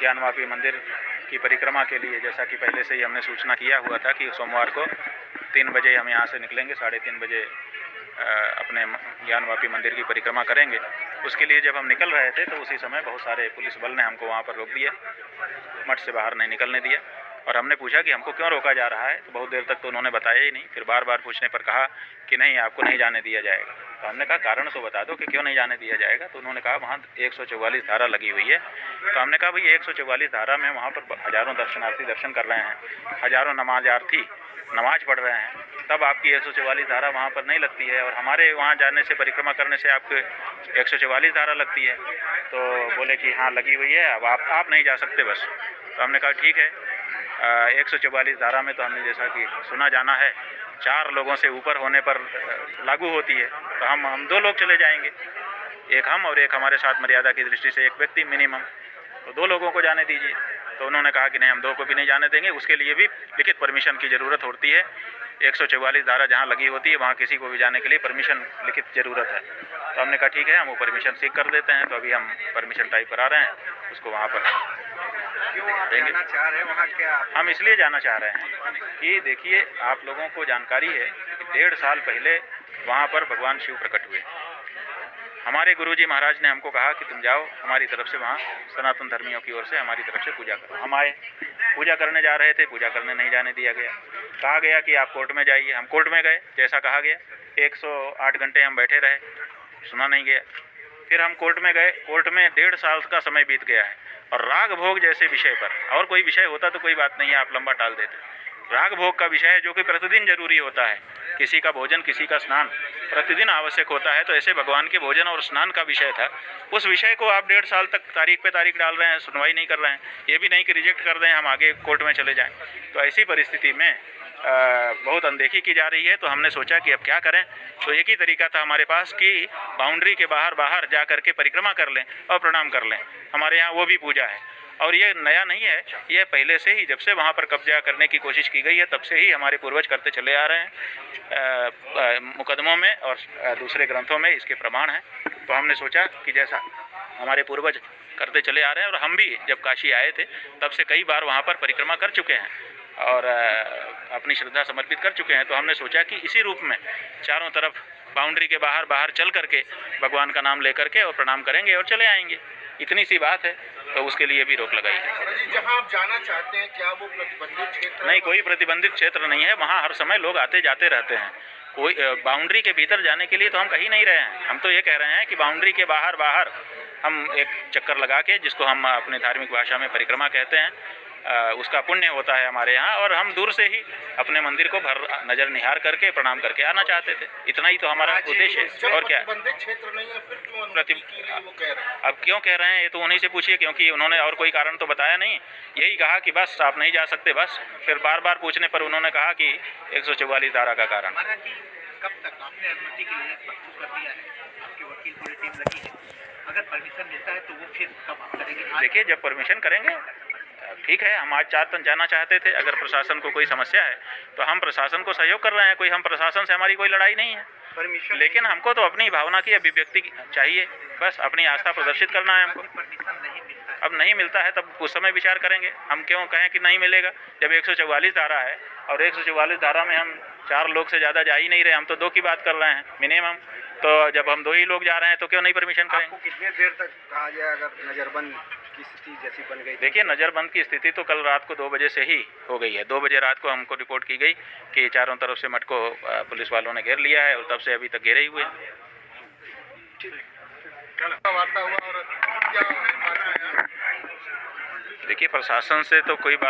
ज्ञानवापी मंदिर की परिक्रमा के लिए, जैसा कि पहले से ही हमने सूचना किया हुआ था कि सोमवार को 3 बजे हम यहाँ से निकलेंगे, 3:30 बजे अपने ज्ञानवापी मंदिर की परिक्रमा करेंगे। उसके लिए जब हम निकल रहे थे तो उसी समय बहुत सारे पुलिस बल ने हमको वहाँ पर रोक दिया, मठ से बाहर नहीं निकलने दिया। और हमने पूछा कि हमको क्यों रोका जा रहा है, तो बहुत देर तक तो उन्होंने बताया ही नहीं। फिर बार बार पूछने पर कहा कि नहीं, आपको नहीं जाने दिया जाएगा। तो हमने कहा कारण तो बता दो कि क्यों नहीं जाने दिया जाएगा। तो उन्होंने कहा वहाँ 144 धारा लगी हुई है। तो हमने कहा भाई 144 धारा में वहाँ पर हज़ारों दर्शनार्थी दर्शन कर रहे हैं, हज़ारों नमाज़ार्थी नमाज पढ़ रहे हैं, तब आपकी 144 धारा वहाँ पर नहीं लगती है, और हमारे वहाँ जाने से, परिक्रमा करने से आपको 144 धारा लगती है। तो बोले कि हाँ लगी हुई है, अब आप नहीं जा सकते बस। तो हमने कहा ठीक है। 144 धारा में तो हमने जैसा कि सुना जाना है 4 लोगों से ऊपर होने पर लागू होती है। तो हम 2 लोग चले जाएंगे, एक हम और एक हमारे साथ मर्यादा की दृष्टि से एक व्यक्ति मिनिमम, तो 2 लोगों को जाने दीजिए। तो उन्होंने कहा कि नहीं, हम 2 को भी नहीं जाने देंगे, उसके लिए भी लिखित परमिशन की ज़रूरत होती है। 144 धारा जहाँ लगी होती है वहाँ किसी को भी जाने के लिए परमिशन लिखित ज़रूरत है। तो हमने कहा ठीक है, हम वो परमिशन सीख कर देते हैं। तो अभी हम परमिशन टाइप करा रहे हैं, उसको वहाँ पर देंगे। वहाँ क्या हम इसलिए जाना चाह रहे हैं कि देखिए, आप लोगों को जानकारी है कि 1.5 साल पहले वहाँ पर भगवान शिव प्रकट हुए। हमारे गुरुजी महाराज ने हमको कहा कि तुम जाओ, हमारी तरफ से वहाँ सनातन धर्मियों की ओर से हमारी तरफ से पूजा करो। हम आए, पूजा करने जा रहे थे, पूजा करने नहीं जाने दिया गया। कहा गया कि आप कोर्ट में जाइए। हम कोर्ट में गए, जैसा कहा गया 108 घंटे हम बैठे रहे, सुना नहीं गया। फिर हम कोर्ट में गए, कोर्ट में 1.5 साल का समय बीत गया है, और राग भोग जैसे विषय पर, और कोई विषय होता तो कोई बात नहीं है, आप लंबा टाल देते। राग भोग का विषय है जो कि प्रतिदिन जरूरी होता है, किसी का भोजन, किसी का स्नान प्रतिदिन आवश्यक होता है। तो ऐसे भगवान के भोजन और स्नान का विषय था, उस विषय को आप 1.5 साल तक तारीख पे तारीख डाल रहे हैं, सुनवाई नहीं कर रहे हैं। ये भी नहीं कि रिजेक्ट कर दें, हम आगे कोर्ट में चले जाएं। तो ऐसी परिस्थिति में बहुत अनदेखी की जा रही है। तो हमने सोचा कि अब क्या करें। तो एक ही तरीका था हमारे पास कि बाउंड्री के बाहर जा करके परिक्रमा कर लें और प्रणाम कर लें। हमारे यहाँ वो भी पूजा है, और ये नया नहीं है, ये पहले से ही, जब से वहाँ पर कब्जा करने की कोशिश की गई है तब से ही हमारे पूर्वज करते चले आ रहे हैं। मुकदमों में और दूसरे ग्रंथों में इसके प्रमाण हैं। तो हमने सोचा कि जैसा हमारे पूर्वज करते चले आ रहे हैं, और हम भी जब काशी आए थे तब से कई बार वहाँ पर परिक्रमा कर चुके हैं और अपनी श्रद्धा समर्पित कर चुके हैं। तो हमने सोचा कि इसी रूप में चारों तरफ बाउंड्री के बाहर चल करके भगवान का नाम लेकर के और प्रणाम करेंगे और चले आएंगे। इतनी सी बात है। तो उसके लिए भी रोक लगाई है। जहाँ आप जाना चाहते हैं क्या वो प्रतिबंधित क्षेत्र? नहीं, कोई प्रतिबंधित क्षेत्र नहीं है, वहाँ हर समय लोग आते जाते रहते हैं। कोई बाउंड्री के भीतर जाने के लिए तो हम कहीं नहीं रहे हैं। हम तो ये कह रहे हैं कि बाउंड्री के बाहर हम एक चक्कर लगा के, जिसको हम अपने धार्मिक भाषा में परिक्रमा कहते हैं, उसका पुण्य होता है हमारे यहाँ, और हम दूर से ही अपने मंदिर को भर नज़र निहार करके प्रणाम करके आना चाहते थे। इतना ही तो हमारा उद्देश्य है। और क्या क्षेत्र नहीं है, फिर क्यों अनुमति के लिए वो कह रहे हैं? अब क्यों कह रहे हैं ये तो उन्हीं से पूछिए, क्योंकि उन्होंने और कोई कारण तो बताया नहीं। यही कहा कि बस आप नहीं जा सकते बस। फिर बार पूछने पर उन्होंने कहा कि 144 धारा का कारण। कब तक आपने अनुमति के लिए प्रस्तुत कर दिया है? आपकी वकील पूरी टीम लगी है, अगर परमिशन मिलता है तो वो फिर कब आप करेंगे? देखिए, जब परमिशन करेंगे ठीक है। हम आज 4 तक जाना चाहते थे। अगर प्रशासन को कोई समस्या है तो हम प्रशासन को सहयोग कर रहे हैं, कोई हम प्रशासन से हमारी कोई लड़ाई नहीं है। परमिशन, लेकिन हमको तो अपनी भावना की अभिव्यक्ति चाहिए, बस अपनी आस्था प्रदर्शित करना है हमको। परमिशन नहीं मिलता है। अब नहीं मिलता है तब उस समय विचार करेंगे। हम क्यों कहें कि नहीं मिलेगा, जब 144 धारा है और 144 धारा में हम 4 लोग से ज़्यादा जा ही नहीं रहे, हम तो 2 की बात कर रहे हैं मिनिमम। तो जब हम 2 ही लोग जा रहे हैं तो क्यों नहीं परमिशन करेंगे? आपको कितने देर तक कहा जाए अगर नज़रबंद की स्थिति जैसी बन गई? देखिए, नज़रबंद की स्थिति तो कल रात को 2 बजे से ही हो गई है। 2 बजे रात को हमको रिपोर्ट की गई कि चारों तरफ से मठ को पुलिस वालों ने घेर लिया है, और तब से अभी तक घेरे ही हुए हैं। देखिए, प्रशासन से तो कोई बात